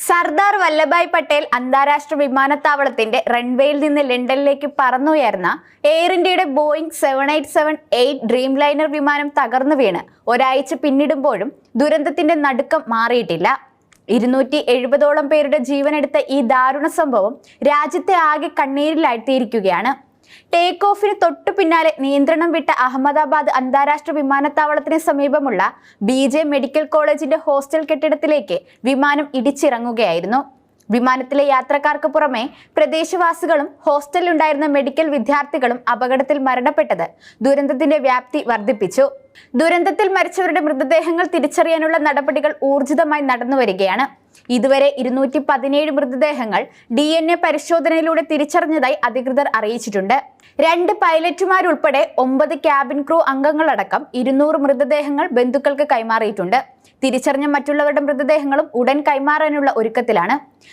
സർദാർ വല്ലഭായ് പട്ടേൽ അന്താരാഷ്ട്ര വിമാനത്താവളത്തിന്റെ റൺവേയിൽ നിന്ന് ലണ്ടനിലേക്ക് പറന്നുയർന്ന എയർ ഇന്ത്യയുടെ ബോയിംഗ് 787-8 ഡ്രീം ലൈനർ വിമാനം തകർന്നു വീണ് ഒരാഴ്ച പിന്നിടുമ്പോഴും ദുരന്തത്തിന്റെ നടുക്കം മാറിയിട്ടില്ല. 270ഓളം പേരുടെ ജീവനെടുത്ത ഈ ദാരുണ സംഭവം രാജ്യത്തെ ആകെ കണ്ണീരിലാഴ്ത്തിയിരിക്കുകയാണ്. ടേക്ക് ഓഫിന് തൊട്ടു പിന്നാലെ നിയന്ത്രണം വിട്ട അഹമ്മദാബാദ് അന്താരാഷ്ട്ര വിമാനത്താവളത്തിന് സമീപമുള്ള BJ മെഡിക്കൽ കോളേജിന്റെ ഹോസ്റ്റൽ കെട്ടിടത്തിലേക്ക് വിമാനം ഇടിച്ചിറങ്ങുകയായിരുന്നു. വിമാനത്തിലെ യാത്രക്കാർക്ക് പുറമെ പ്രദേശവാസികളും ഹോസ്റ്റലിലുണ്ടായിരുന്ന മെഡിക്കൽ വിദ്യാർത്ഥികളും അപകടത്തിൽ മരണപ്പെട്ടത് ദുരന്തത്തിന്റെ വ്യാപ്തി വർദ്ധിപ്പിച്ചു. ദുരന്തത്തിൽ മരിച്ചവരുടെ മൃതദേഹങ്ങൾ തിരിച്ചറിയാനുള്ള നടപടികൾ ഊർജിതമായി നടന്നുവരികയാണ്. ഇതുവരെ 217 മൃതദേഹങ്ങൾ DNA പരിശോധനയിലൂടെ തിരിച്ചറിഞ്ഞതായി അധികൃതർ അറിയിച്ചിട്ടുണ്ട്. 2 പൈലറ്റുമാരുൾപ്പെടെ 9 ക്യാബിൻ ക്രൂ അംഗങ്ങളടക്കം 200 മൃതദേഹങ്ങൾ ബന്ധുക്കൾക്ക് കൈമാറിയിട്ടുണ്ട്. തിരിച്ചറിഞ്ഞ മറ്റുള്ളവരുടെ മൃതദേഹങ്ങളും ഉടൻ കൈമാറാനുള്ള ഒരുക്കത്തിലാണ്.